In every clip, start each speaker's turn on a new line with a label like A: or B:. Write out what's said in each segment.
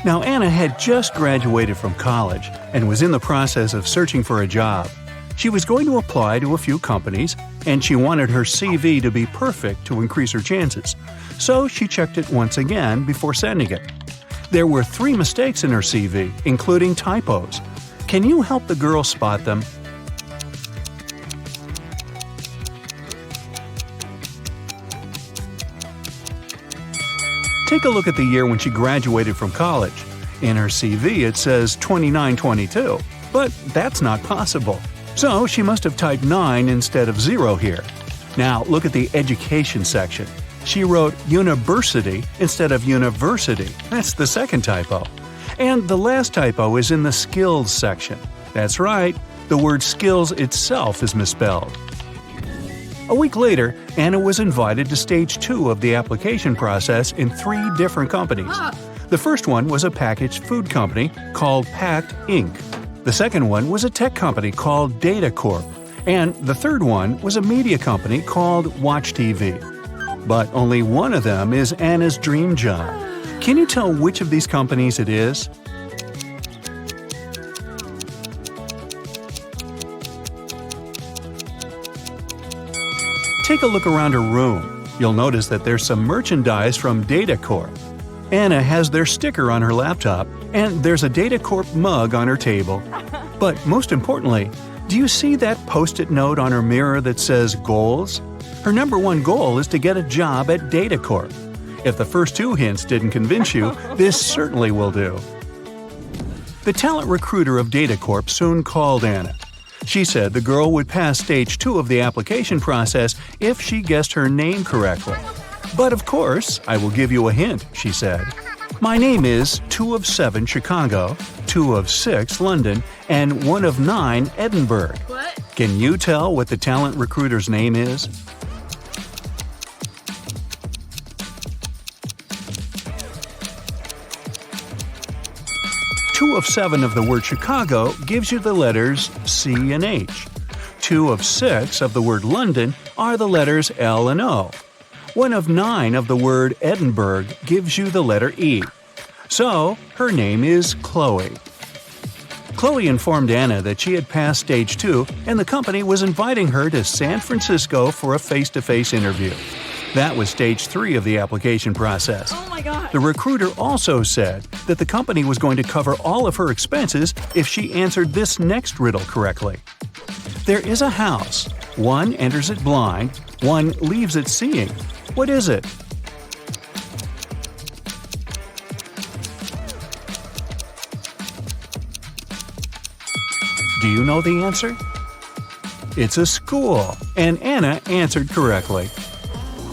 A: Now, Anna had just graduated from college and was in the process of searching for a job. She was going to apply to a few companies, and she wanted her CV to be perfect to increase her chances. So she checked it once again before sending it. There were 3 mistakes in her CV, including typos. Can you help the girl spot them? Take a look at the year when she graduated from college. In her CV it says 2922, but that's not possible. So she must have typed 9 instead of 0 here. Now look at the education section. She wrote university instead of university. That's the second typo. And the last typo is in the skills section. That's right, the word skills itself is misspelled. A week later, Anna was invited to stage 2 of the application process in 3 different companies. The first one was a packaged food company called Pact Inc. The second one was a tech company called Data Corp. And the third one was a media company called Watch TV. But only one of them is Anna's dream job. Can you tell which of these companies it is? Take a look around her room. You'll notice that there's some merchandise from Data Corp. Anna has their sticker on her laptop, and there's a Data Corp mug on her table. But most importantly, do you see that post-it note on her mirror that says goals? Her number 1 goal is to get a job at Data Corp. If the first 2 hints didn't convince you, this certainly will do. The talent recruiter of Data Corp soon called Anna. She said the girl would pass stage 2 of the application process if she guessed her name correctly. But of course, I will give you a hint, she said. My name is 2 of 7 Chicago, 2 of 6 London, and 1 of 9 Edinburgh.
B: What?
A: Can you tell what the talent recruiter's name is? Two of 7 of the word Chicago gives you the letters C and H. 2 of 6 of the word London are the letters L and O. 1 of 9 of the word Edinburgh gives you the letter E. So, her name is Chloe. Chloe informed Anna that she had passed stage 2 and the company was inviting her to San Francisco for a face-to-face interview. That was stage 3 of the application process.
B: Oh my God.
A: The recruiter also said that the company was going to cover all of her expenses if she answered this next riddle correctly. There is a house. One enters it blind, one leaves it seeing. What is it? Do you know the answer? It's a school, and Anna answered correctly.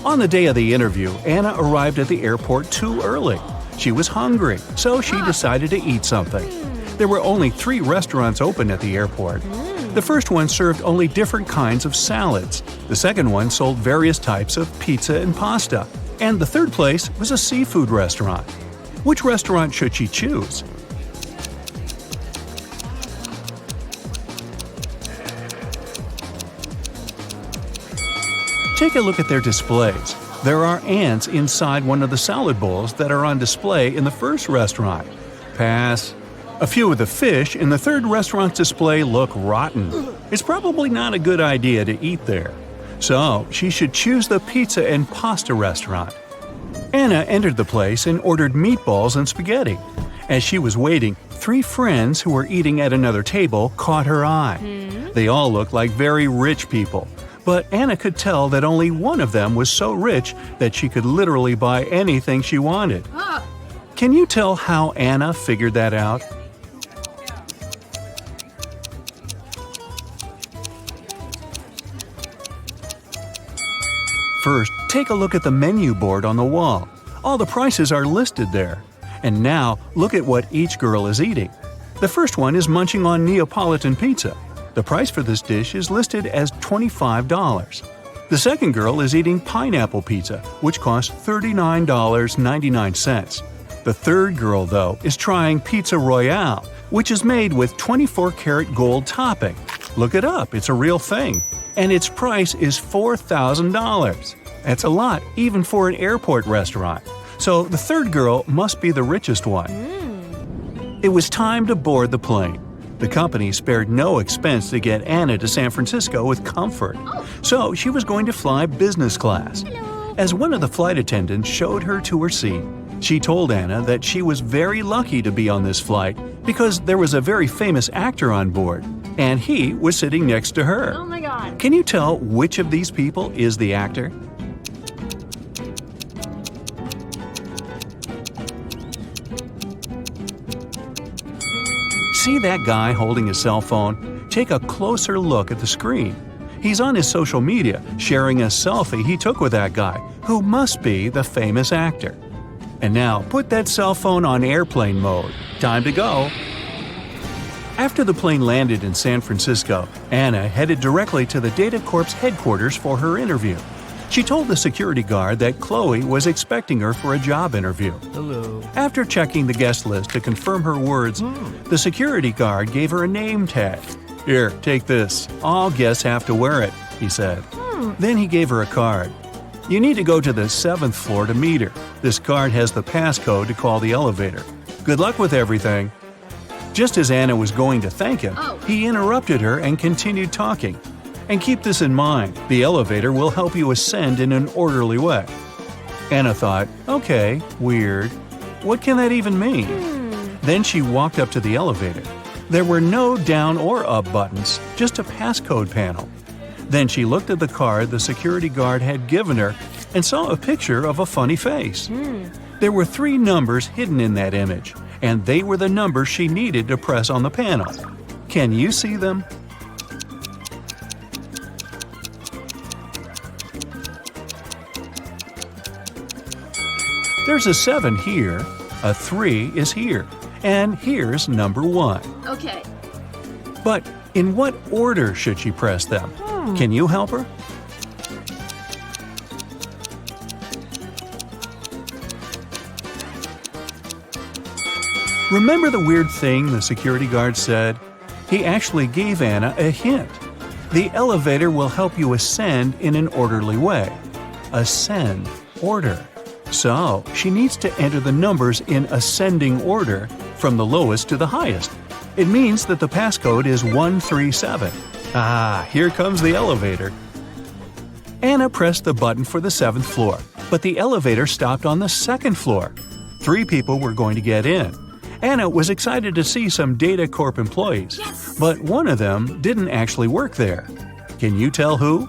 A: On the day of the interview, Anna arrived at the airport too early. She was hungry, so she decided to eat something. There were only 3 restaurants open at the airport. The first one served only different kinds of salads. The second one sold various types of pizza and pasta. And the third place was a seafood restaurant. Which restaurant should she choose? Take a look at their displays. There are ants inside one of the salad bowls that are on display in the first restaurant. Pass. A few of the fish in the third restaurant's display look rotten. It's probably not a good idea to eat there. So, she should choose the pizza and pasta restaurant. Anna entered the place and ordered meatballs and spaghetti. As she was waiting, 3 friends who were eating at another table caught her eye. They all looked like very rich people. But Anna could tell that only one of them was so rich that she could literally buy anything she wanted. Can you tell how Anna figured that out? First, take a look at the menu board on the wall. All the prices are listed there. And now, look at what each girl is eating. The first one is munching on Neapolitan pizza. The price for this dish is listed as $25. The second girl is eating pineapple pizza, which costs $39.99. The third girl, though, is trying Pizza Royale, which is made with 24-karat gold topping. Look it up, it's a real thing. And its price is $4,000. That's a lot, even for an airport restaurant. So the third girl must be the richest one. It was time to board the plane. The company spared no expense to get Anna to San Francisco with comfort, so she was going to fly business class. As one of the flight attendants showed her to her seat, she told Anna that she was very lucky to be on this flight because there was a very famous actor on board, and he was sitting next to her.
B: Oh my God.
A: Can you tell which of these people is the actor? See that guy holding his cell phone? Take a closer look at the screen. He's on his social media sharing a selfie he took with that guy, who must be the famous actor. And now put that cell phone on airplane mode. Time to go. After the plane landed in San Francisco, Anna headed directly to the Data Corp's headquarters for her interview. She told the security guard that Chloe was expecting her for a job interview.
C: Hello.
A: After checking the guest list to confirm her words, the security guard gave her a name tag. "Here, take this. All guests have to wear it," he said. Then he gave her a card. "You need to go to the 7th floor to meet her. This card has the passcode to call the elevator. Good luck with everything." Just as Anna was going to thank him, he interrupted her and continued talking. "And keep this in mind, the elevator will help you ascend in an orderly way." Anna thought, okay, weird. What can that even mean? Then she walked up to the elevator. There were no down or up buttons, just a passcode panel. Then she looked at the card the security guard had given her and saw a picture of a funny face. There were 3 numbers hidden in that image, and they were the numbers she needed to press on the panel. Can you see them? There's a 7 here, a 3 is here, and here's number 1.
B: Okay.
A: But in what order should she press them? Can you help her? Remember the weird thing the security guard said? He actually gave Anna a hint. The elevator will help you ascend in an orderly way. Ascend, order. So, she needs to enter the numbers in ascending order from the lowest to the highest. It means that the passcode is 137. Ah, here comes the elevator. Anna pressed the button for the 7th floor, but the elevator stopped on the 2nd floor. 3 people were going to get in. Anna was excited to see some Data Corp employees, but one of them didn't actually work there. Can you tell who?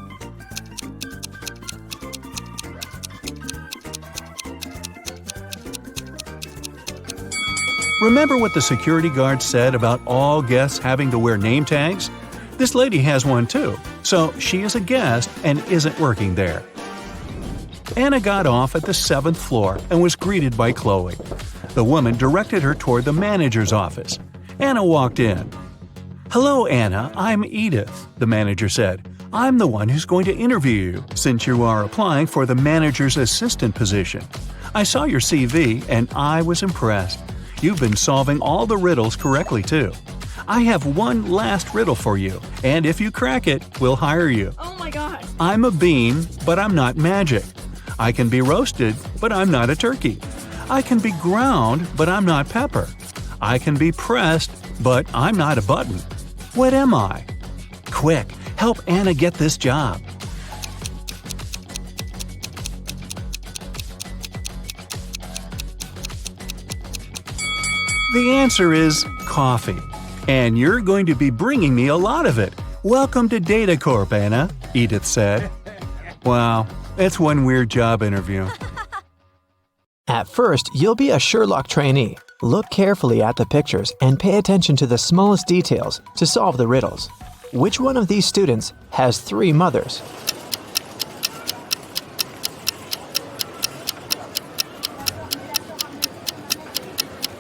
A: Remember what the security guard said about all guests having to wear name tags? This lady has one too, so she is a guest and isn't working there. Anna got off at the 7th floor and was greeted by Chloe. The woman directed her toward the manager's office. Anna walked in. "Hello, Anna, I'm Edith," the manager said. "I'm the one who's going to interview you, since you are applying for the manager's assistant position. I saw your CV and I was impressed. You've been solving all the riddles correctly, too. I have one last riddle for you, and if you crack it, we'll hire you.
B: Oh my God.
A: I'm a bean, but I'm not magic. I can be roasted, but I'm not a turkey. I can be ground, but I'm not pepper. I can be pressed, but I'm not a button. What am I? Quick, help Anna get this job." The answer is coffee. And you're going to be bringing me a lot of it. Welcome to Data Corp, Anna, Edith said. Wow, that's one weird job interview.
C: At first, you'll be a Sherlock trainee. Look carefully at the pictures and pay attention to the smallest details to solve the riddles. Which one of these students has 3 mothers?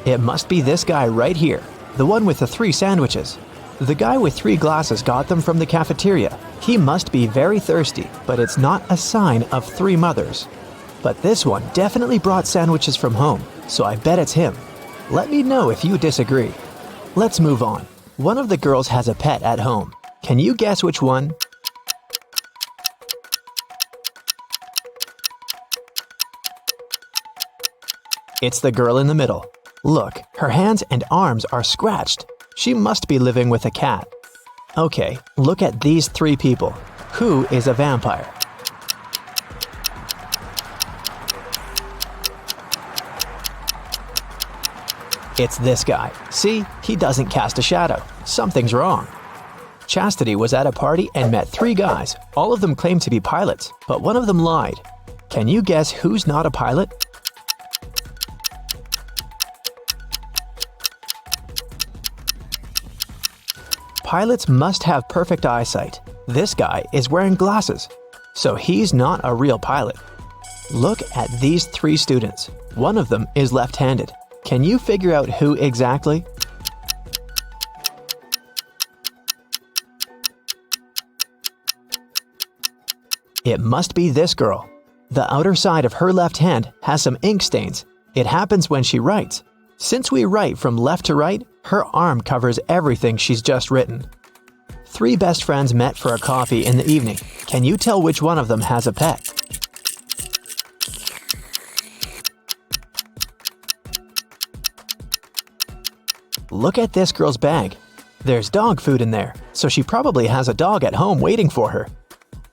C: It must be this guy right here, the one with the 3 sandwiches. The guy with 3 glasses got them from the cafeteria. He must be very thirsty, but it's not a sign of 3 mothers. But this one definitely brought sandwiches from home, so I bet it's him. Let me know if you disagree. Let's move on. One of the girls has a pet at home. Can you guess which one? It's the girl in the middle. Look, her hands and arms are scratched. She must be living with a cat. Okay, look at these three people. Who is a vampire? It's this guy. See, he doesn't cast a shadow. Something's wrong. Chastity was at a party and met three guys. All of them claimed to be pilots, but one of them lied. Can you guess who's not a pilot? Pilots must have perfect eyesight. This guy is wearing glasses, so he's not a real pilot. Look at these three students. One of them is left-handed. Can you figure out who exactly? It must be this girl. The outer side of her left hand has some ink stains. It happens when she writes. Since we write from left to right, her arm covers everything she's just written. Three best friends met for a coffee in the evening. Can you tell which one of them has a pet? Look at this girl's bag. There's dog food in there, so she probably has a dog at home waiting for her.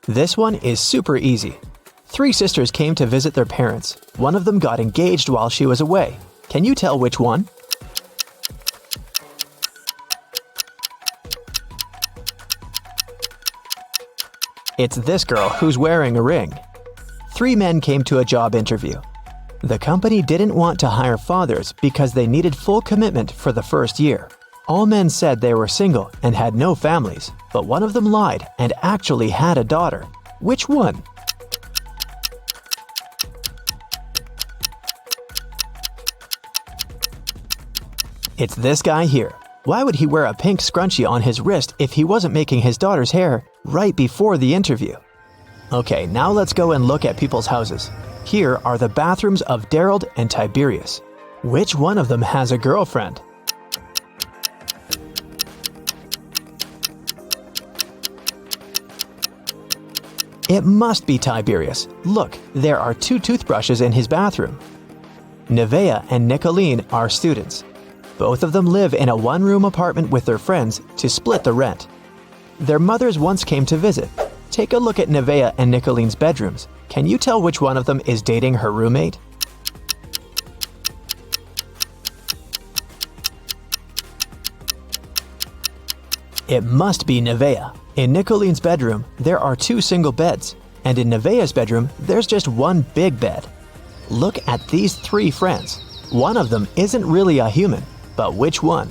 C: This one is super easy. Three sisters came to visit their parents. One of them got engaged while she was away. Can you tell which one? It's this girl who's wearing a ring. Three men came to a job interview. The company didn't want to hire fathers because they needed full commitment for the first year. All men said they were single and had no families, but one of them lied and actually had a daughter. Which one? It's this guy here. Why would he wear a pink scrunchie on his wrist if he wasn't making his daughter's hair right before the interview? Okay, now let's go and look at people's houses. Here are the bathrooms of Daryl and Tiberius. Which one of them has a girlfriend? It must be Tiberius. Look, there are two toothbrushes in his bathroom. Nevaeh and Nicolene are students. Both of them live in a one-room apartment with their friends to split the rent. Their mothers once came to visit. Take a look at Nevaeh and Nicolene's bedrooms. Can you tell which one of them is dating her roommate? It must be Nevaeh. In Nicolene's bedroom, there are two single beds, and in Nevaeh's bedroom, there's just one big bed. Look at these three friends. One of them isn't really a human, but which one?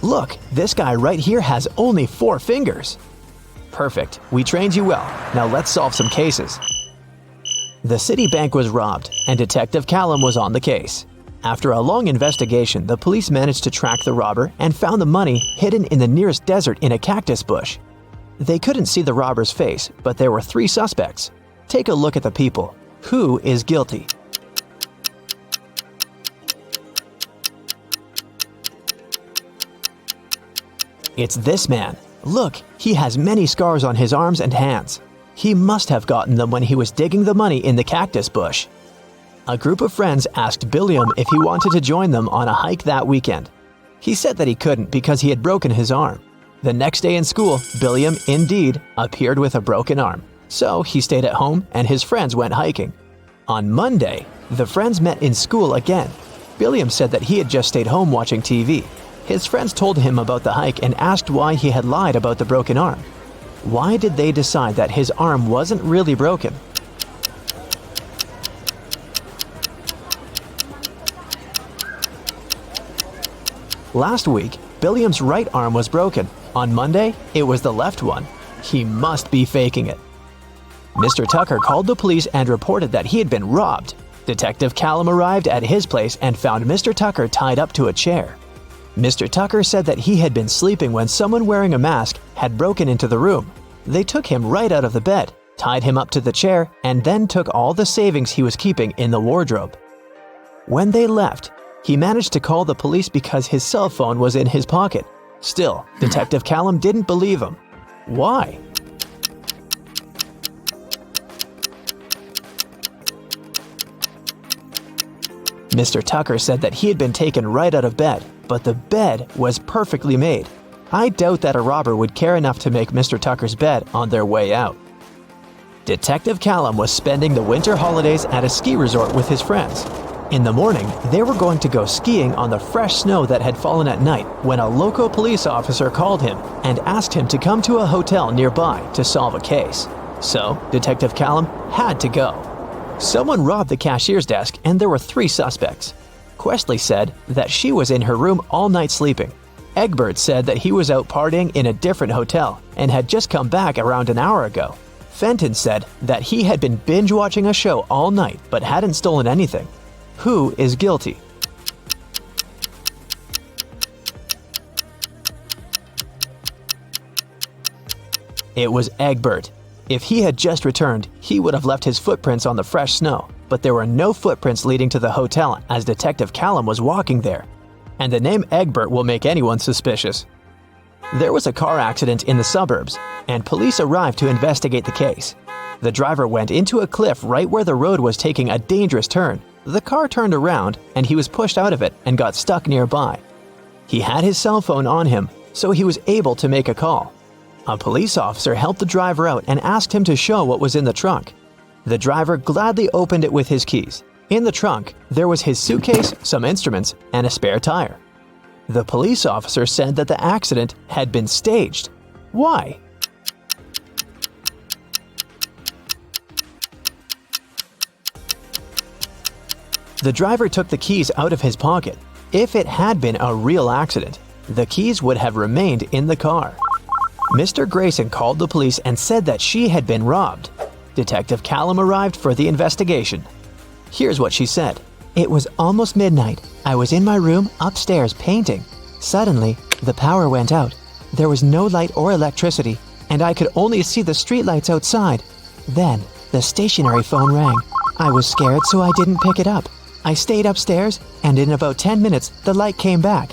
C: Look, this guy right here has only 4 fingers. Perfect, we trained you well. Now let's solve some cases. The city bank was robbed, and Detective Callum was on the case. After a long investigation, the police managed to track the robber and found the money hidden in the nearest desert in a cactus bush. They couldn't see the robber's face, but there were 3 suspects. Take a look at the people. Who is guilty? It's this man. Look, he has many scars on his arms and hands. He must have gotten them when he was digging the money in the cactus bush. A group of friends asked Billiam if he wanted to join them on a hike that weekend. He said that he couldn't because he had broken his arm. The next day in school, Billiam, indeed, appeared with a broken arm. So he stayed at home and his friends went hiking. On Monday, the friends met in school again. Billiam said that he had just stayed home watching TV. His friends told him about the hike and asked why he had lied about the broken arm. Why did they decide that his arm wasn't really broken? Last week, Billiam's right arm was broken. On Monday, it was the left one. He must be faking it. Mr. Tucker called the police and reported that he had been robbed. Detective Callum arrived at his place and found Mr. Tucker tied up to a chair. Mr. Tucker said that he had been sleeping when someone wearing a mask had broken into the room. They took him right out of the bed, tied him up to the chair, and then took all the savings he was keeping in the wardrobe. When they left, he managed to call the police because his cell phone was in his pocket. Still, Detective Callum didn't believe him. Why? Mr. Tucker said that he had been taken right out of bed, but the bed was perfectly made. I doubt that a robber would care enough to make Mr. Tucker's bed on their way out. Detective Callum was spending the winter holidays at a ski resort with his friends. In the morning, they were going to go skiing on the fresh snow that had fallen at night when a local police officer called him and asked him to come to a hotel nearby to solve a case. So, Detective Callum had to go. Someone robbed the cashier's desk and there were 3 suspects. Questley said that she was in her room all night sleeping. Egbert said that he was out partying in a different hotel and had just come back around an hour ago. Fenton said that he had been binge-watching a show all night but hadn't stolen anything. Who is guilty? It was Egbert. If he had just returned, he would have left his footprints on the fresh snow, but there were no footprints leading to the hotel as Detective Callum was walking there. And the name Egbert will make anyone suspicious. There was a car accident in the suburbs, and police arrived to investigate the case. The driver went into a cliff right where the road was taking a dangerous turn. The car turned around, and he was pushed out of it and got stuck nearby. He had his cell phone on him, so he was able to make a call. A police officer helped the driver out and asked him to show what was in the trunk. The driver gladly opened it with his keys. In the trunk, there was his suitcase, some instruments, and a spare tire. The police officer said that the accident had been staged. Why? The driver took the keys out of his pocket. If it had been a real accident, the keys would have remained in the car. Mr. Grayson called the police and said that she had been robbed. Detective Callum arrived for the investigation. Here's what she said. It was almost midnight. I was in my room upstairs painting. Suddenly, the power went out. There was no light or electricity, and I could only see the streetlights outside. Then, the stationary phone rang. I was scared, so I didn't pick it up. I stayed upstairs, and in about 10 minutes, the light came back.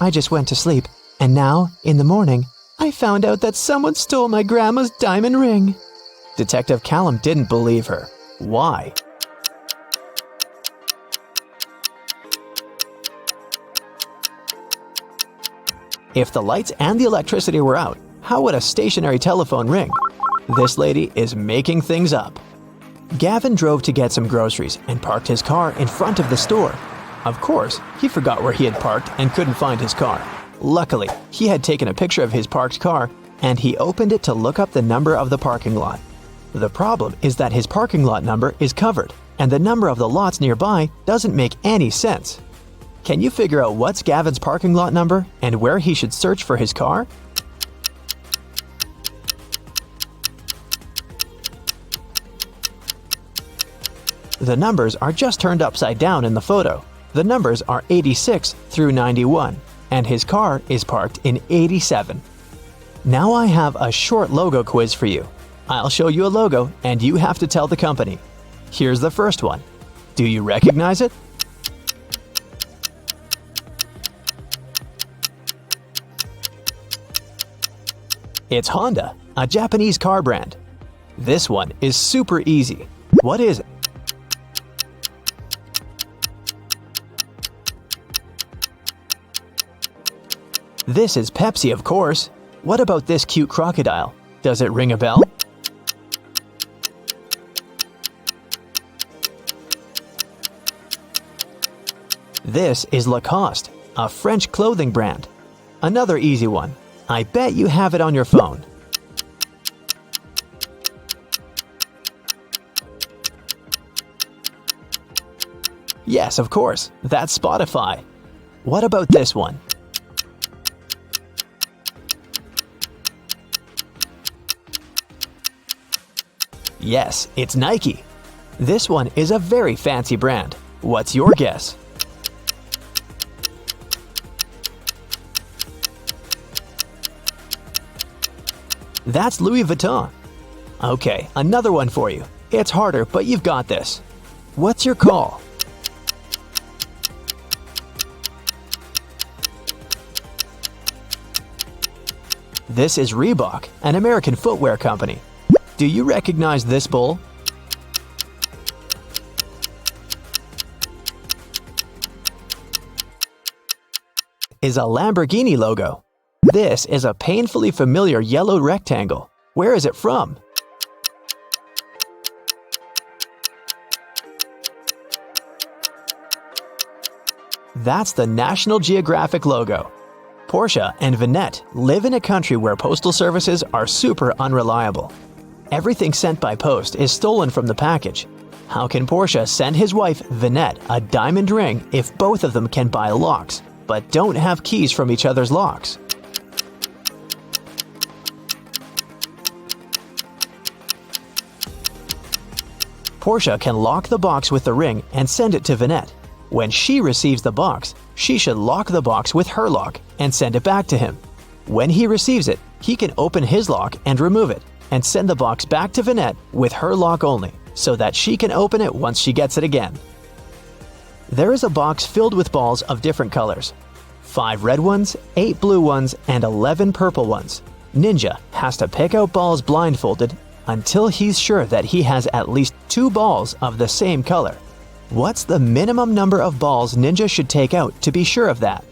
C: I just went to sleep, and now, in the morning, I found out that someone stole my grandma's diamond ring. Detective Callum didn't believe her. Why? If the lights and the electricity were out, how would a stationary telephone ring? This lady is making things up. Gavin drove to get some groceries and parked his car in front of the store. Of course, he forgot where he had parked and couldn't find his car. Luckily, he had taken a picture of his parked car and he opened it to look up the number of the parking lot. The problem is that his parking lot number is covered and the number of the lots nearby doesn't make any sense. Can you figure out what's Gavin's parking lot number and where he should search for his car? The numbers are just turned upside down in the photo. The numbers are 86 through 91, and his car is parked in 87. Now I have a short logo quiz for you. I'll show you a logo, and you have to tell the company. Here's the first one. Do you recognize it? It's Honda, a Japanese car brand. This one is super easy. What is it? This is Pepsi, of course. What about this cute crocodile? Does it ring a bell? This is Lacoste, a French clothing brand. Another easy one. I bet you have it on your phone. Yes, of course. That's Spotify. What about this one? Yes, it's Nike. This one is a very fancy brand. What's your guess? That's Louis Vuitton. Okay, another one for you. It's harder, but you've got this. What's your call? This is Reebok, an American footwear company. Do you recognize this bull? is a Lamborghini logo. This is a painfully familiar yellow rectangle. Where is it from? That's the National Geographic logo. Portia and Vinette live in a country where postal services are super unreliable. Everything sent by post is stolen from the package. How can Portia send his wife, Vinette, a diamond ring if both of them can buy locks, but don't have keys from each other's locks? Portia can lock the box with the ring and send it to Vinette. When she receives the box, she should lock the box with her lock and send it back to him. When he receives it, he can open his lock and remove it, and send the box back to Vinette with her lock only, so that she can open it once she gets it again. There is a box filled with balls of different colors. 5 red ones, 8 blue ones, and 11 purple ones. Ninja has to pick out balls blindfolded until he's sure that he has at least 2 balls of the same color. What's the minimum number of balls Ninja should take out to be sure of that?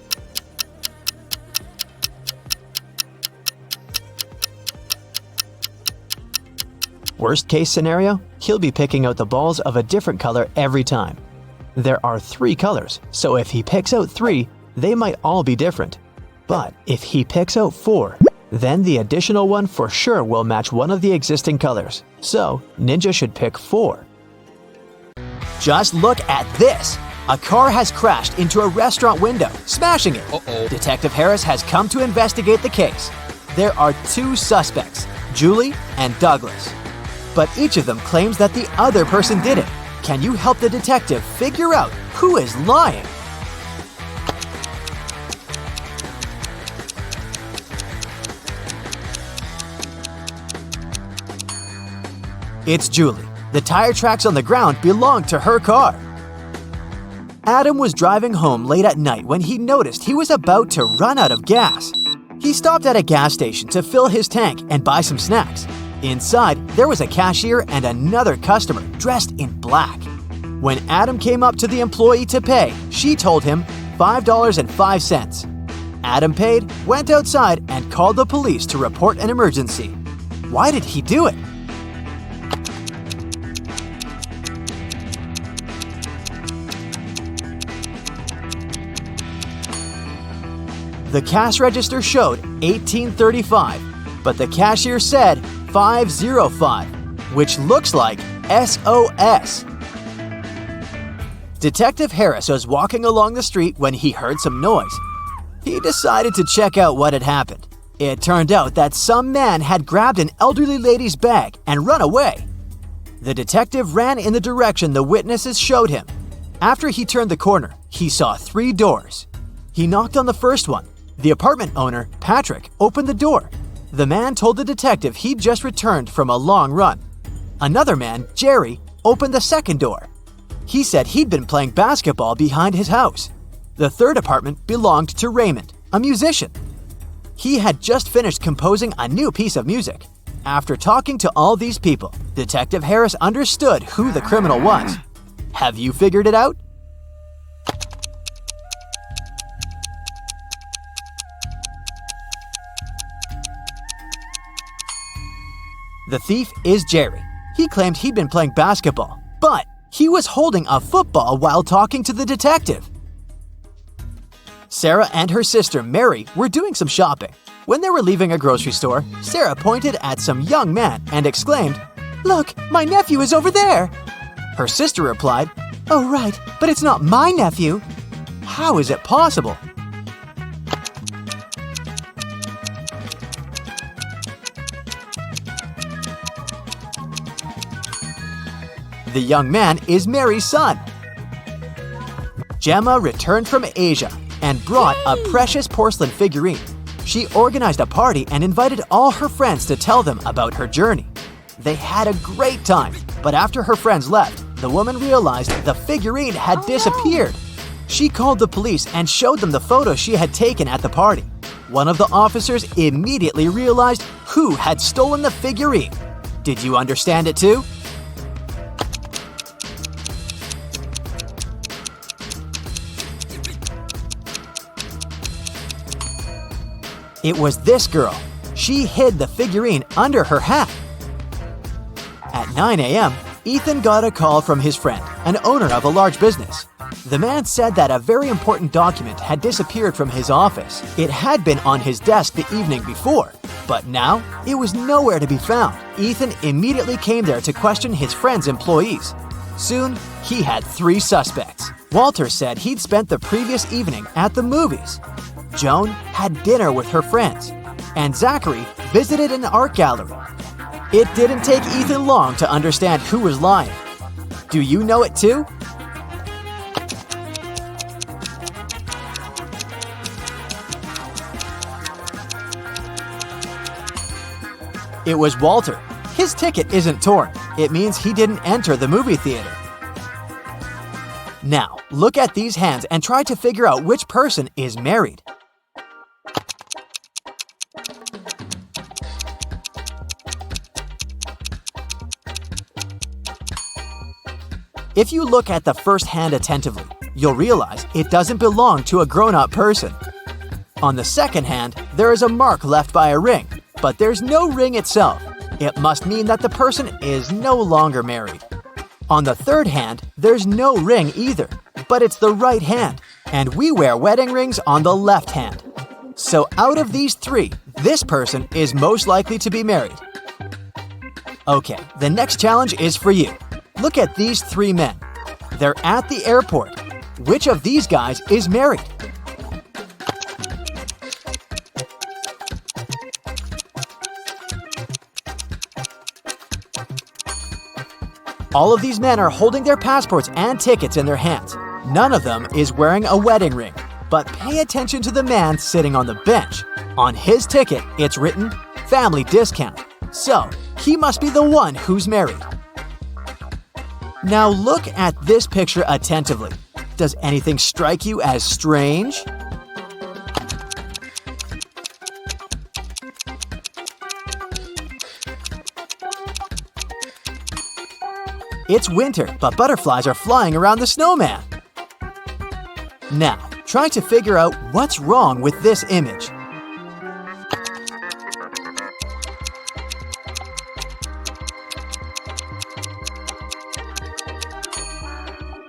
C: Worst case scenario, he'll be picking out the balls of a different color every time. There are 3 colors, so if he picks out 3, they might all be different. But if he picks out 4, then the additional one for sure will match one of the existing colors. So, Ninja should pick 4. Just look at this! A car has crashed into a restaurant window, smashing it.
B: Uh-oh.
C: Detective Harris has come to investigate the case. There are 2 suspects, Julie and Douglas. But each of them claims that the other person did it. Can you help the detective figure out who is lying? It's Julie. The tire tracks on the ground belong to her car. Adam was driving home late at night when he noticed he was about to run out of gas. He stopped at a gas station to fill his tank and buy some snacks. Inside, there was a cashier and another customer dressed in black. When Adam came up to the employee to pay, she told him $5.05. Adam paid, went outside, and called the police to report an emergency. Why did he do it? The cash register showed $18.35, but the cashier said $5.05, which looks like SOS. Detective Harris was walking along the street when he heard some noise. He decided to check out what had happened. It turned out that some man had grabbed an elderly lady's bag and run away. The detective ran in the direction the witnesses showed him. After he turned the corner, he saw 3 doors. He knocked on the first one. The apartment owner, Patrick, opened the door. The man told the detective he'd just returned from a long run. Another man, Jerry, opened the second door. He said he'd been playing basketball behind his house. The third apartment belonged to Raymond, a musician. He had just finished composing a new piece of music. After talking to all these people, Detective Harris understood who the criminal was. Have you figured it out? The thief is Jerry. He claimed he'd been playing basketball, but he was holding a football while talking to the detective. Sarah and her sister Mary were doing some shopping. When they were leaving a grocery store, Sarah pointed at some young man and exclaimed, "Look, my nephew is over there!" Her sister replied, "Oh right, but it's not my nephew." How is it possible? The young man is Mary's son. Gemma returned from Asia and brought a precious porcelain figurine. She organized a party and invited all her friends to tell them about her journey. They had a great time, but after her friends left, the woman realized the figurine had disappeared. She called the police and showed them the photos she had taken at the party. One of the officers immediately realized who had stolen the figurine. Did you understand it too? It was this girl. She hid the figurine under her hat. At 9 a.m., Ethan got a call from his friend, an owner of a large business. The man said that a very important document had disappeared from his office. It had been on his desk the evening before, but now it was nowhere to be found. Ethan immediately came there to question his friend's employees. Soon, he had 3 suspects. Walter said he'd spent the previous evening at the movies. Joan had dinner with her friends, and Zachary visited an art gallery. It didn't take Ethan long to understand who was lying. Do you know it too? It was Walter. His ticket isn't torn. It means he didn't enter the movie theater. Now, look at these hands and try to figure out which person is married. If you look at the first hand attentively, you'll realize it doesn't belong to a grown-up person. On the second hand, there is a mark left by a ring, but there's no ring itself. It must mean that the person is no longer married. On the third hand, there's no ring either, but it's the right hand, and we wear wedding rings on the left hand. So out of these 3, this person is most likely to be married. Okay, the next challenge is for you. Look at these 3 men. They're at the airport. Which of these guys is married? All of these men are holding their passports and tickets in their hands. None of them is wearing a wedding ring. But pay attention to the man sitting on the bench. On his ticket, it's written, "Family discount." So, he must be the one who's married. Now look at this picture attentively. Does anything strike you as strange? It's winter, but butterflies are flying around the snowman. Now, try to figure out what's wrong with this image.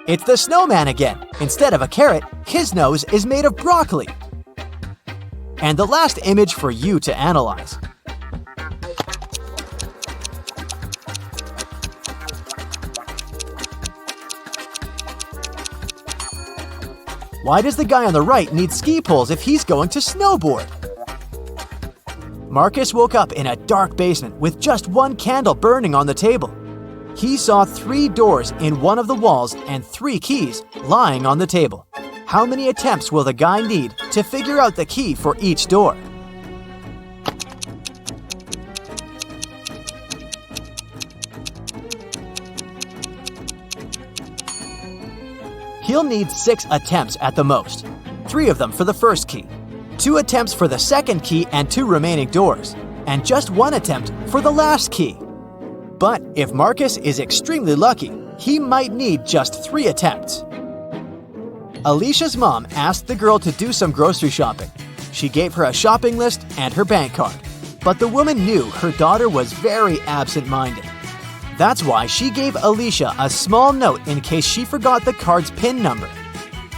C: It's the snowman again. Instead of a carrot, his nose is made of broccoli. And the last image for you to analyze. Why does the guy on the right need ski poles if he's going to snowboard? Marcus woke up in a dark basement with just one candle burning on the table. He saw 3 doors in one of the walls and 3 keys lying on the table. How many attempts will the guy need to figure out the key for each door? He'll need 6 attempts at the most. 3 of them for the first key, 2 attempts for the second key and 2 remaining doors, and just 1 attempt for the last key. But if Marcus is extremely lucky, he might need just 3 attempts. Alicia's mom asked the girl to do some grocery shopping. She gave her a shopping list and her bank card. But the woman knew her daughter was very absent-minded. That's why she gave Alicia a small note in case she forgot the card's PIN number.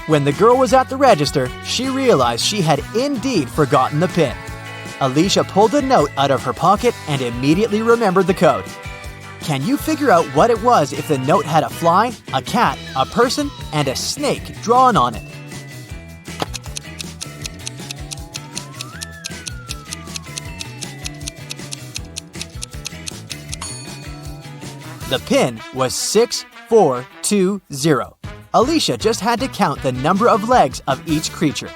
C: When the girl was at the register, she realized she had indeed forgotten the PIN. Alicia pulled the note out of her pocket and immediately remembered the code. Can you figure out what it was if the note had a fly, a cat, a person, and a snake drawn on it? The PIN was 6420. Alicia just had to count the number of legs of each creature.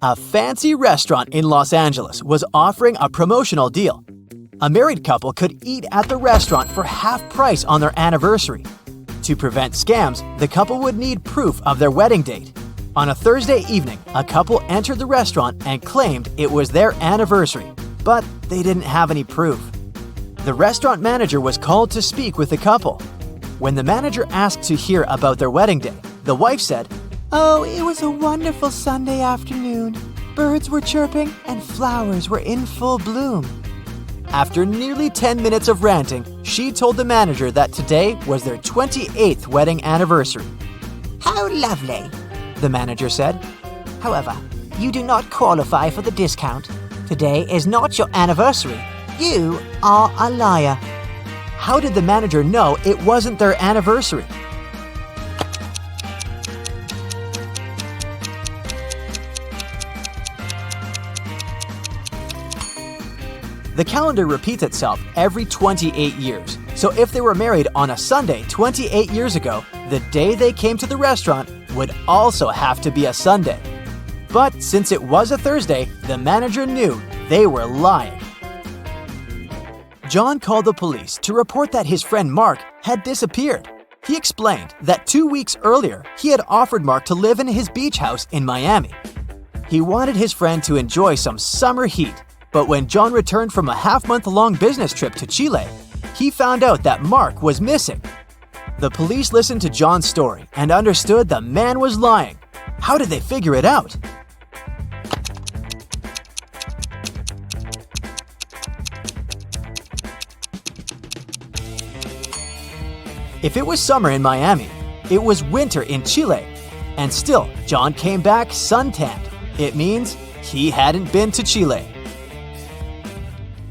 C: A fancy restaurant in Los Angeles was offering a promotional deal. A married couple could eat at the restaurant for half price on their anniversary. To prevent scams, the couple would need proof of their wedding date. On a Thursday evening, a couple entered the restaurant and claimed it was their anniversary, but they didn't have any proof. The restaurant manager was called to speak with the couple. When the manager asked to hear about their wedding day, the wife said, "Oh, it was a wonderful Sunday afternoon. Birds were chirping and flowers were in full bloom. After nearly 10 minutes of ranting, she told the manager that today was their 28th wedding anniversary.
B: How lovely, the manager said. However, you do not qualify for the discount. Today is not your anniversary. You are a liar.
C: How did the manager know it wasn't their anniversary? The calendar repeats itself every 28 years. So if they were married on a Sunday 28 years ago, the day they came to the restaurant would also have to be a Sunday. But since it was a Thursday, the manager knew they were lying. John called the police to report that his friend Mark had disappeared. He explained that 2 weeks earlier, he had offered Mark to live in his beach house in Miami. He wanted his friend to enjoy some summer heat, but when John returned from a half-month-long business trip to Chile, he found out that Mark was missing. The police listened to John's story and understood the man was lying. How did they figure it out? If it was summer in Miami, it was winter in Chile. And still, John came back suntanned. It means he hadn't been to Chile.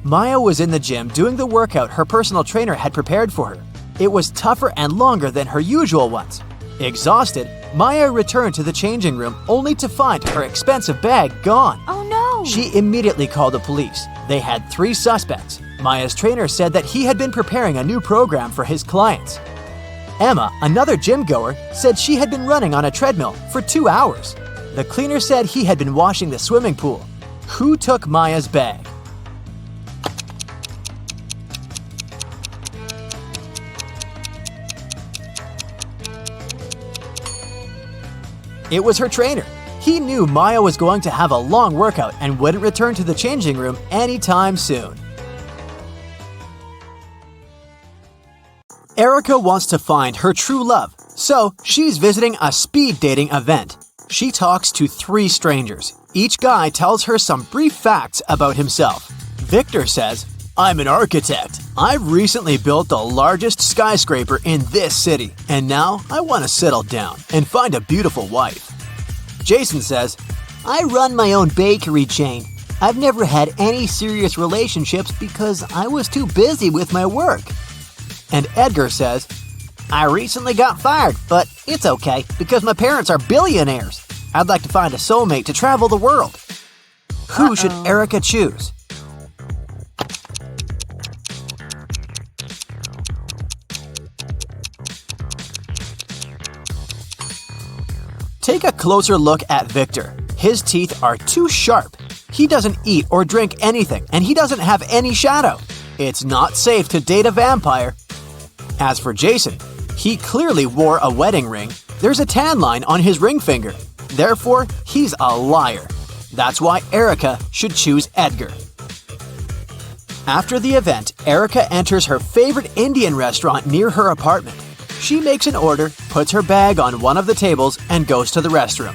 C: Maya was in the gym doing the workout her personal trainer had prepared for her. It was tougher and longer than her usual ones. Exhausted, Maya returned to the changing room only to find her expensive bag gone.
D: Oh no!
C: She immediately called the police. They had 3 suspects. Maya's trainer said that he had been preparing a new program for his clients. Emma, another gym goer, said she had been running on a treadmill for 2 hours. The cleaner said he had been washing the swimming pool. Who took Maya's bag? It was her trainer. He knew Maya was going to have a long workout and wouldn't return to the changing room anytime soon. Erica wants to find her true love, so she's visiting a speed dating event. She talks to 3 strangers. Each guy tells her some brief facts about himself. Victor says, "I'm an architect. I've recently built the largest skyscraper in this city, and now I want to settle down and find a beautiful wife." Jason says,
B: I run my own bakery chain. I've never had any serious relationships because I was too busy with my work.
C: And Edgar says,
B: I recently got fired, but it's okay because my parents are billionaires. I'd like to find a soulmate to travel the world.
C: Who should Erica choose? Take a closer look at Victor. His teeth are too sharp. He doesn't eat or drink anything, and he doesn't have any shadow. It's not safe to date a vampire. As for Jason, he clearly wore a wedding ring. There's a tan line on his ring finger. Therefore, he's a liar. That's why Erica should choose Edgar. After the event, Erica enters her favorite Indian restaurant near her apartment. She makes an order, puts her bag on one of the tables, and goes to the restroom.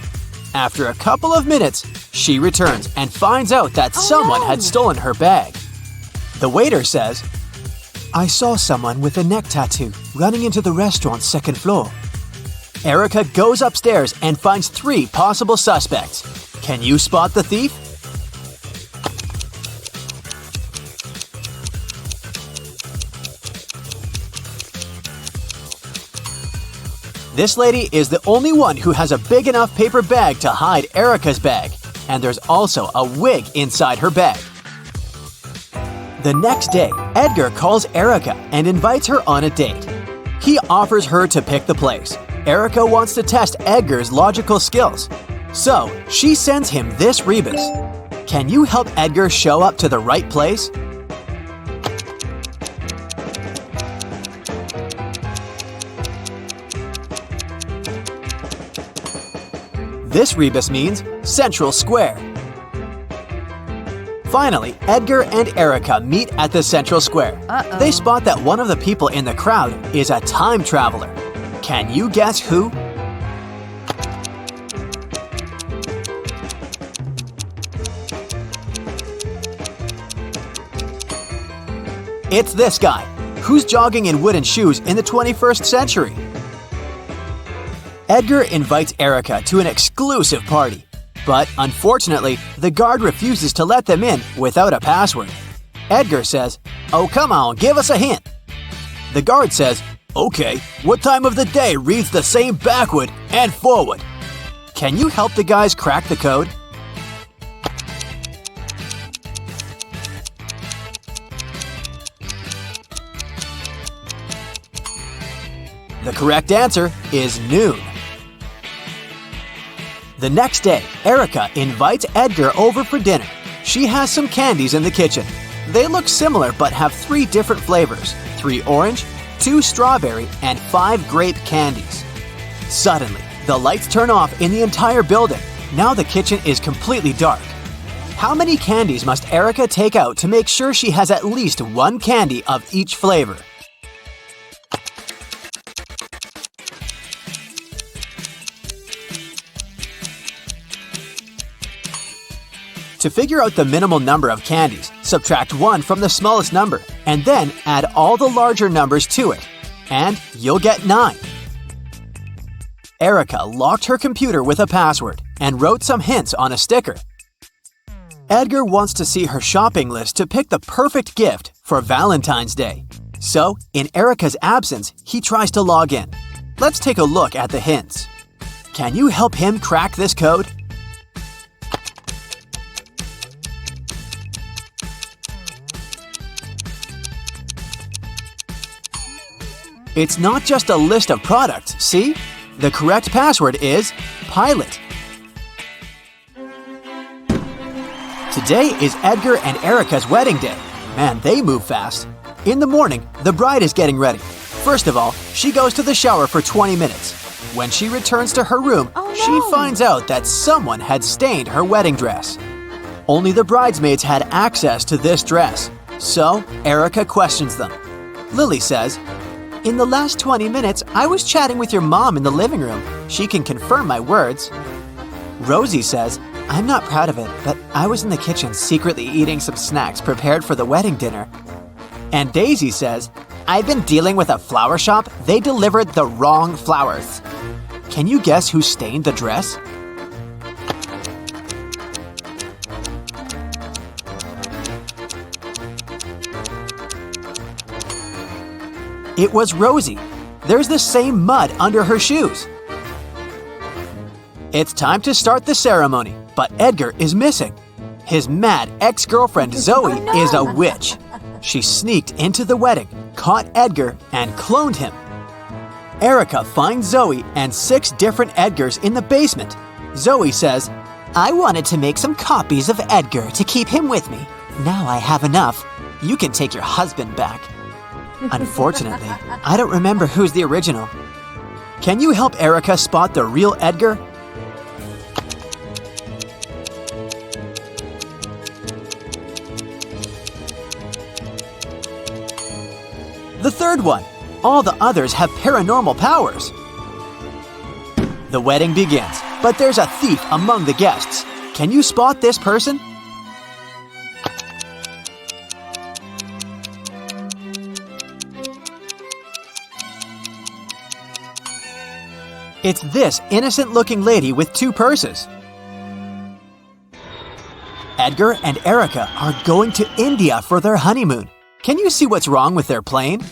C: After a couple of minutes, she returns and finds out that someone had stolen her bag. The waiter says, I saw someone with a neck tattoo running into the restaurant's second floor. Erica goes upstairs and finds 3 possible suspects. Can you spot the thief? This lady is the only one who has a big enough paper bag to hide Erica's bag, and there's also a wig inside her bag. The next day, Edgar calls Erica and invites her on a date. He offers her to pick the place. Erica wants to test Edgar's logical skills, so she sends him this rebus. Can you help Edgar show up to the right place? This rebus means Central Square. Finally, Edgar and Erica meet at the Central Square. They spot that one of the people in the crowd is a time traveler. Can you guess who? It's this guy. Who's jogging in wooden shoes in the 21st century? Edgar invites Erica to an exclusive party. But unfortunately, the guard refuses to let them in without a password. Edgar says, "Oh, come on, give us a hint." The guard says, "Okay, what time of the day reads the same backward and forward?" Can you help the guys crack the code? The correct answer is noon. The next day, Erica invites Edgar over for dinner. She has some candies in the kitchen. They look similar but have 3 different flavors: 3 orange, 2 strawberry, and 5 grape candies. Suddenly, the lights turn off in the entire building. Now the kitchen is completely dark. How many candies must Erica take out to make sure she has at least 1 candy of each flavor? To figure out the minimal number of candies, subtract 1 from the smallest number, and then add all the larger numbers to it, and you'll get 9. Erica locked her computer with a password and wrote some hints on a sticker. Edgar wants to see her shopping list to pick the perfect gift for Valentine's Day. So, in Erica's absence, he tries to log in. Let's take a look at the hints. Can you help him crack this code? It's not just a list of products, see? The correct password is pilot. Today is Edgar and Erica's wedding day. Man, they move fast. In the morning, the bride is getting ready. First of all, she goes to the shower for 20 minutes. When she returns to her room, she finds out that someone had stained her wedding dress. Only the bridesmaids had access to this dress. So, Erica questions them. Lily says, "In the last 20 minutes, I was chatting with your mom in the living room. She can confirm my words." Rosie says, "I'm not proud of it, but I was in the kitchen secretly eating some snacks prepared for the wedding dinner." And Daisy says, "I've been dealing with a flower shop. They delivered the wrong flowers." Can you guess who stained the dress? It was Rosie. There's the same mud under her shoes. It's time to start the ceremony, but Edgar is missing. His mad ex-girlfriend Zoe is a witch. She sneaked into the wedding, caught Edgar, and cloned him. Erica finds Zoe and 6 different Edgars in the basement. Zoe says, "I wanted to make some copies of Edgar to keep him with me. Now I have enough. You can take your husband back." Unfortunately, I don't remember who's the original. Can you help Erica spot the real Edgar? The third one. All the others have paranormal powers. The wedding begins, but there's a thief among the guests. Can you spot this person? It's this innocent-looking lady with 2 purses. Edgar and Erica are going to India for their honeymoon. Can you see what's wrong with their plane?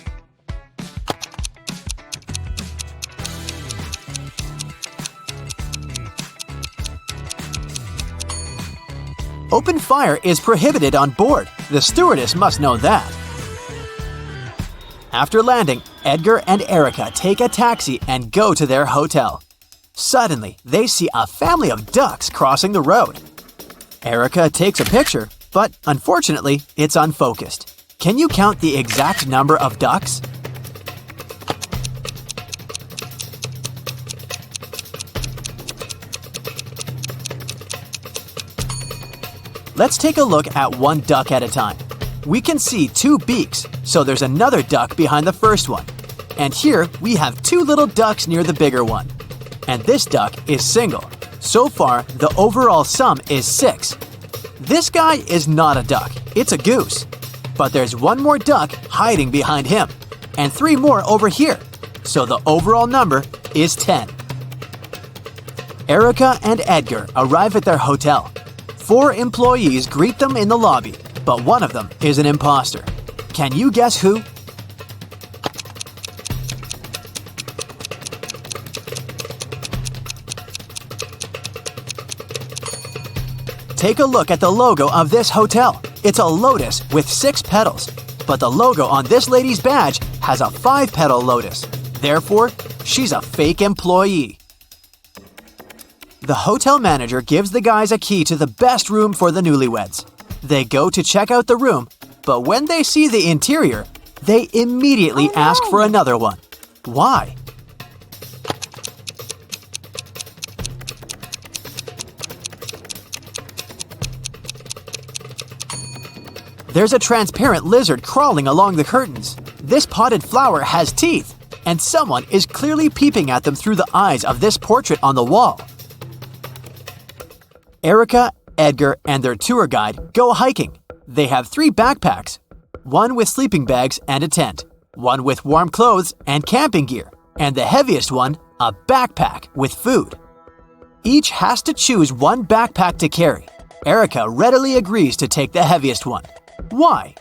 C: Open fire is prohibited on board. The stewardess must know that. After landing, Edgar and Erica take a taxi and go to their hotel. Suddenly, they see a family of ducks crossing the road. Erica takes a picture, but unfortunately, it's unfocused. Can you count the exact number of ducks? Let's take a look at one duck at a time. We can see 2 beaks, so there's another duck behind the first one. And here we have 2 little ducks near the bigger one. And this duck is single. So far, the overall sum is 6. This guy is not a duck, it's a goose. But there's one more duck hiding behind him, and 3 more over here, so the overall number is 10. Erica and Edgar arrive at their hotel. 4 employees greet them in the lobby, but one of them is an imposter. Can you guess who? Take a look at the logo of this hotel. It's a lotus with 6 petals, but the logo on this lady's badge has a 5-petal lotus. Therefore, she's a fake employee. The hotel manager gives the guys a key to the best room for the newlyweds. They go to check out the room, but when they see the interior, they immediately ask for another one. Why? There's a transparent lizard crawling along the curtains. This potted flower has teeth, and someone is clearly peeping at them through the eyes of this portrait on the wall. Erica, Edgar, and their tour guide go hiking. They have 3 backpacks, one with sleeping bags and a tent, one with warm clothes and camping gear, and the heaviest one, a backpack with food. Each has to choose one backpack to carry. Erica readily agrees to take the heaviest one. Why?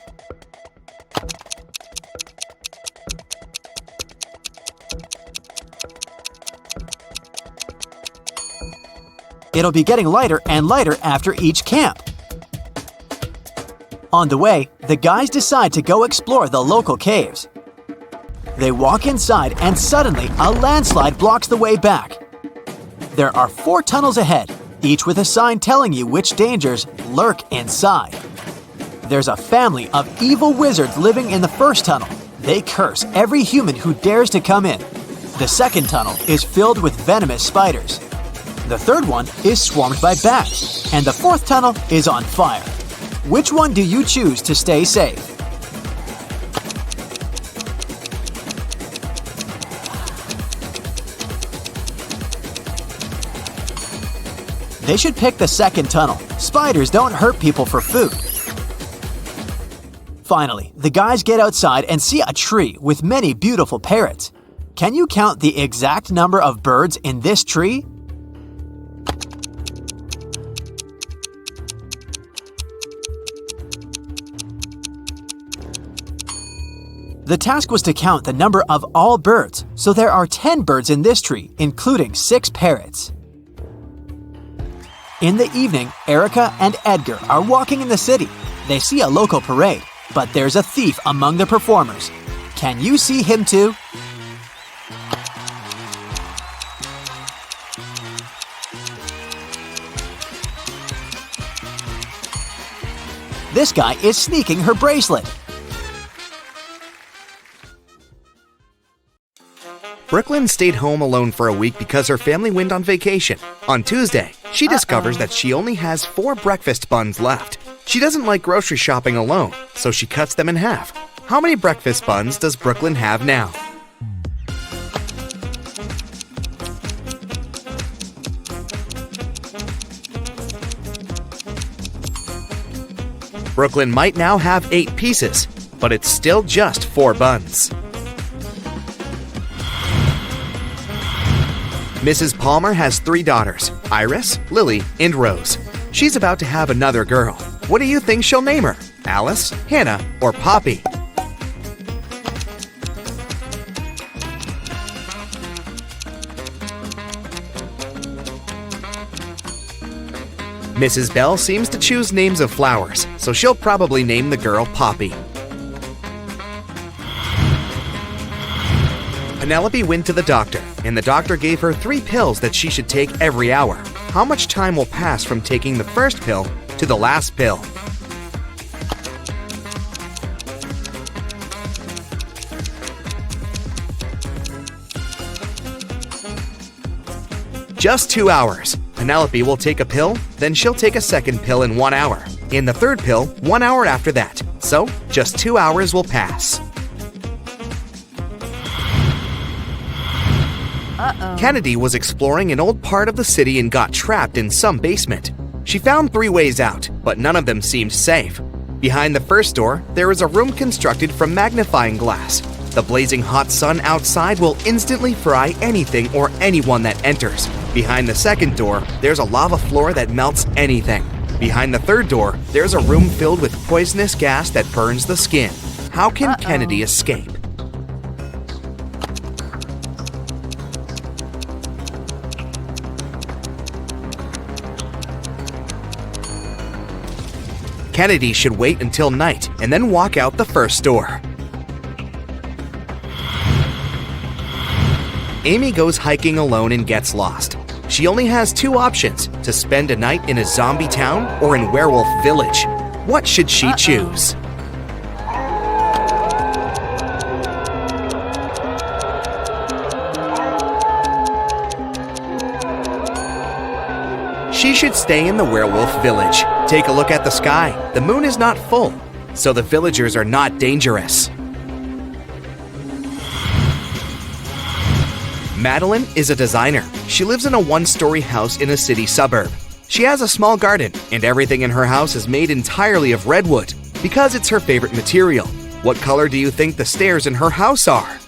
C: It'll be getting lighter and lighter after each camp. On the way, the guys decide to go explore the local caves. They walk inside and suddenly a landslide blocks the way back. There are 4 tunnels ahead, each with a sign telling you which dangers lurk inside. There's a family of evil wizards living in the first tunnel. They curse every human who dares to come in. The second tunnel is filled with venomous spiders. The third one is swarmed by bats, and the fourth tunnel is on fire. Which one do you choose to stay safe? They should pick the second tunnel. Spiders don't hurt people for food. Finally, the guys get outside and see a tree with many beautiful parrots. Can you count the exact number of birds in this tree? The task was to count the number of all birds, so there are 10 birds in this tree, including 6 parrots. In the evening, Erica and Edgar are walking in the city. They see a local parade, but there's a thief among the performers. Can you see him too? This guy is sneaking her bracelet.
D: Brooklyn stayed home alone for a week because her family went on vacation. On Tuesday, she discovers that she only has 4 breakfast buns left. She doesn't like grocery shopping alone, so she cuts them in half. How many breakfast buns does Brooklyn have now? Brooklyn might now have 8 pieces, but it's still just 4 buns. Mrs. Palmer has 3 daughters, Iris, Lily, and Rose. She's about to have another girl. What do you think she'll name her? Alice, Hannah, or Poppy? Mrs. Bell seems to choose names of flowers, so she'll probably name the girl Poppy. Penelope went to the doctor, and the doctor gave her 3 pills that she should take every hour. How much time will pass from taking the first pill to the last pill? Just 2 hours. Penelope will take a pill, then she'll take a second pill in 1 hour, and the third pill 1 hour after that. So, just 2 hours will pass. Kennedy was exploring an old part of the city and got trapped in some basement. She found 3 ways out, but none of them seemed safe. Behind the first door, there is a room constructed from magnifying glass. The blazing hot sun outside will instantly fry anything or anyone that enters. Behind the second door, there's a lava floor that melts anything. Behind the third door, there's a room filled with poisonous gas that burns the skin. How can Kennedy escape? Kennedy should wait until night and then walk out the first door. Amy goes hiking alone and gets lost. She only has two options: to spend a night in a zombie town or in Werewolf Village. What should she choose? She should stay in the Werewolf Village. Take a look at the sky. The moon is not full, so the villagers are not dangerous. Madeline is a designer. She lives in a one-story house in a city suburb. She has a small garden, and everything in her house is made entirely of redwood because it's her favorite material. What color do you think the stairs in her house are?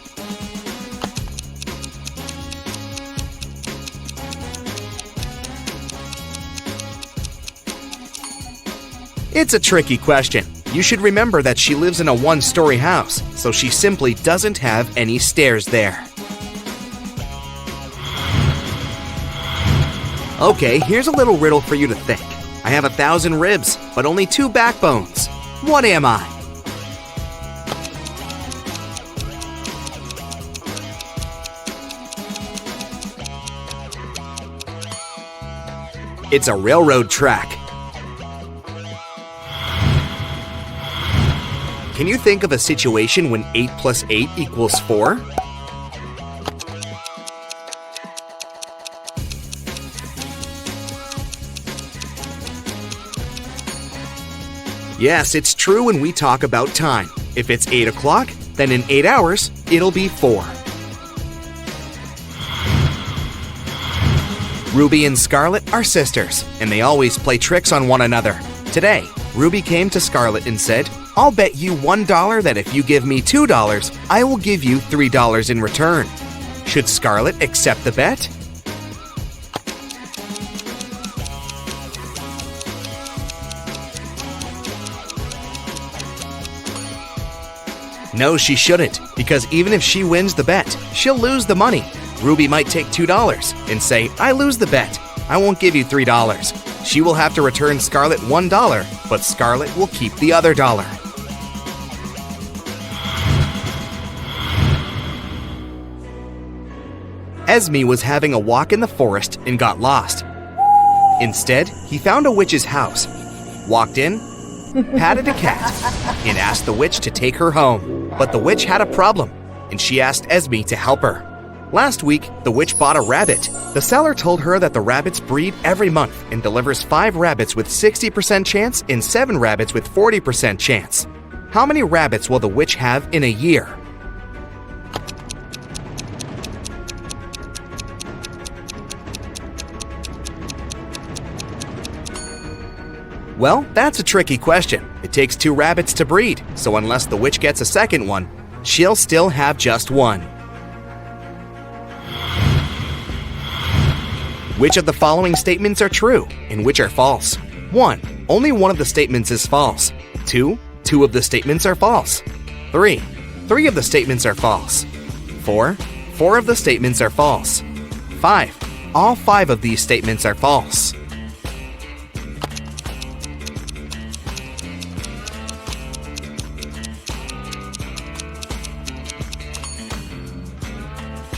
D: It's a tricky question. You should remember that she lives in a one-story house, so she simply doesn't have any stairs there. Okay, here's a little riddle for you to think. I have 1,000 ribs, but only 2 backbones. What am I? It's a railroad track. Can you think of a situation when 8 plus 8 equals 4? Yes, it's true when we talk about time. If it's 8 o'clock, then in 8 hours, it'll be 4. Ruby and Scarlet are sisters, and they always play tricks on one another. Today, Ruby came to Scarlet and said, "I'll bet you $1 that if you give me $2, I will give you $3 in return." Should Scarlet accept the bet? No, she shouldn't, because even if she wins the bet, she'll lose the money. Ruby might take $2 and say, "I lose the bet. I won't give you $3. She will have to return Scarlet $1, but Scarlet will keep the other dollar. Esme was having a walk in the forest and got lost. Instead, he found a witch's house, walked in, patted a cat, and asked the witch to take her home. But the witch had a problem, and she asked Esme to help her. Last week, the witch bought a rabbit. The seller told her that the rabbits breed every month and delivers 5 rabbits with 60% chance and 7 rabbits with 40% chance. How many rabbits will the witch have in a year? Well, that's a tricky question. It takes 2 rabbits to breed, so unless the witch gets a second one, she'll still have just 1. Which of the following statements are true and which are false? 1. Only one of the statements is false. 2. 2 of the statements are false. 3. 3 of the statements are false. 4. 4 of the statements are false. 5. All 5 of these statements are false.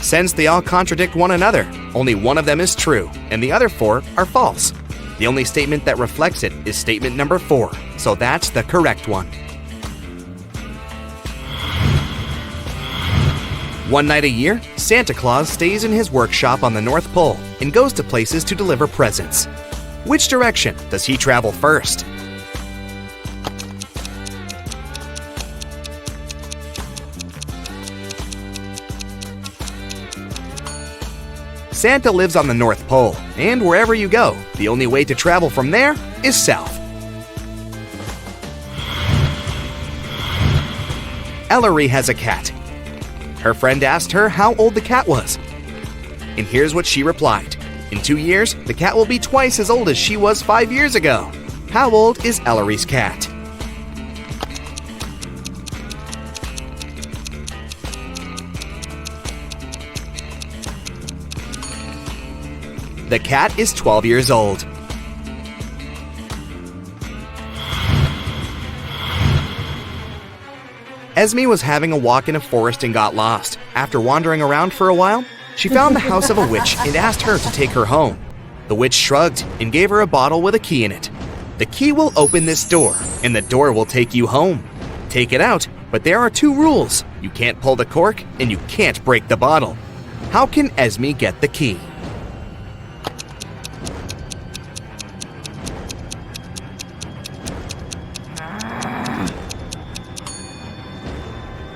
D: Since they all contradict one another, only one of them is true, and the other 4 are false. The only statement that reflects it is statement number 4, so that's the correct one. One night a year, Santa Claus stays in his workshop on the North Pole and goes to places to deliver presents. Which direction does he travel first? Santa lives on the North Pole, and wherever you go, the only way to travel from there is south. Ellery has a cat. Her friend asked her how old the cat was. And here's what she replied. In 2 years, the cat will be twice as old as she was 5 years ago. How old is Ellery's cat? The cat is 12 years old. Esme was having a walk in a forest and got lost. After wandering around for a while, she found the house of a witch and asked her to take her home. The witch shrugged and gave her a bottle with a key in it. The key will open this door, and the door will take you home. Take it out, but there are 2 rules. You can't pull the cork, and you can't break the bottle. How can Esme get the key?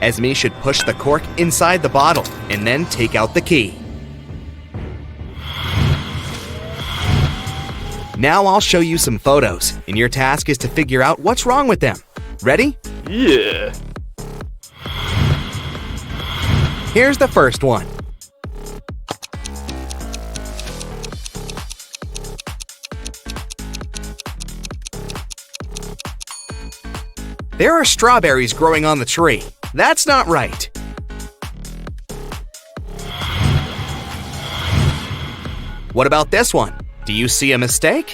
D: Esme should push the cork inside the bottle and then take out the key. Now I'll show you some photos, and your task is to figure out what's wrong with them. Ready?
E: Yeah.
D: Here's the first one. There are strawberries growing on the tree. That's not right. What about this one? Do you see a mistake?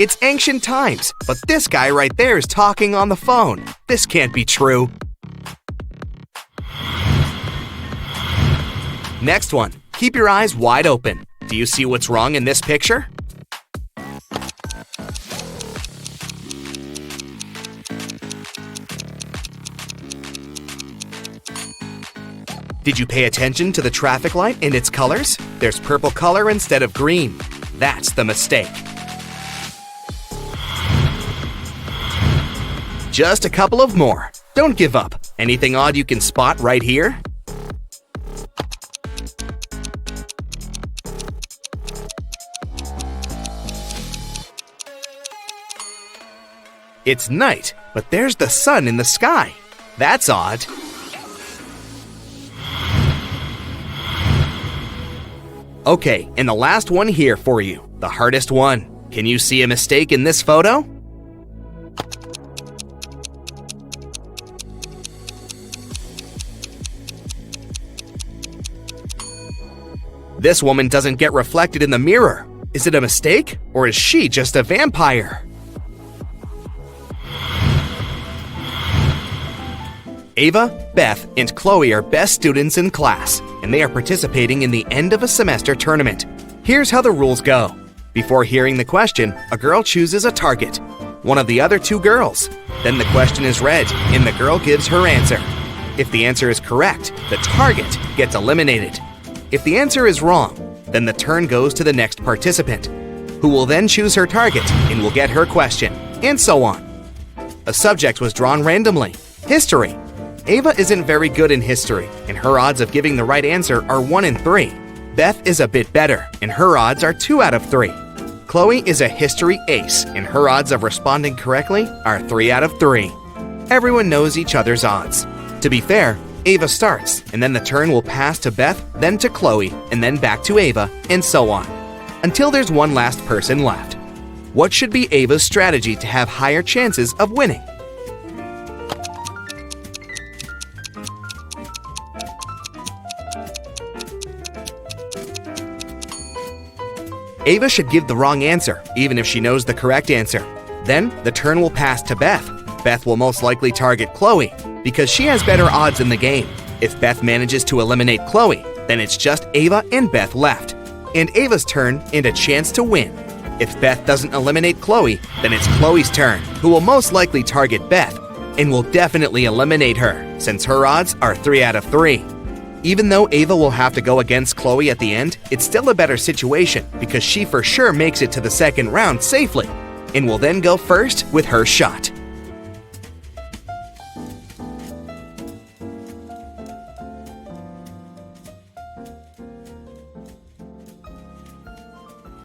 D: It's ancient times, but this guy right there is talking on the phone. This can't be true. Next one. Keep your eyes wide open. Do you see what's wrong in this picture? Did you pay attention to the traffic light and its colors? There's purple color instead of green. That's the mistake. Just a couple of more. Don't give up. Anything odd you can spot right here? It's night, but there's the sun in the sky. That's odd. Okay, and the last one here for you, the hardest one. Can you see a mistake in this photo? This woman doesn't get reflected in the mirror. Is it a mistake, or is she just a vampire? Ava, Beth, and Chloe are best students in class, and they are participating in the end of a semester tournament. Here's how the rules go. Before hearing the question, a girl chooses a target, one of the other 2 girls. Then the question is read, and the girl gives her answer. If the answer is correct, the target gets eliminated. If the answer is wrong, then the turn goes to the next participant, who will then choose her target and will get her question, and so on. A subject was drawn randomly. History. Ava isn't very good in history, and her odds of giving the right answer are 1 in 3. Beth is a bit better, and her odds are 2 out of 3. Chloe is a history ace, and her odds of responding correctly are 3 out of 3. Everyone knows each other's odds. To be fair, Ava starts, and then the turn will pass to Beth, then to Chloe, and then back to Ava, and so on, until there's one last person left. What should be Ava's strategy to have higher chances of winning? Ava should give the wrong answer, even if she knows the correct answer. Then, the turn will pass to Beth. Beth will most likely target Chloe, because she has better odds in the game. If Beth manages to eliminate Chloe, then it's just Ava and Beth left, and Ava's turn and a chance to win. If Beth doesn't eliminate Chloe, then it's Chloe's turn, who will most likely target Beth, and will definitely eliminate her, since her odds are 3 out of 3. Even though Ava will have to go against Chloe at the end, it's still a better situation because she for sure makes it to the second round safely, and will then go first with her shot.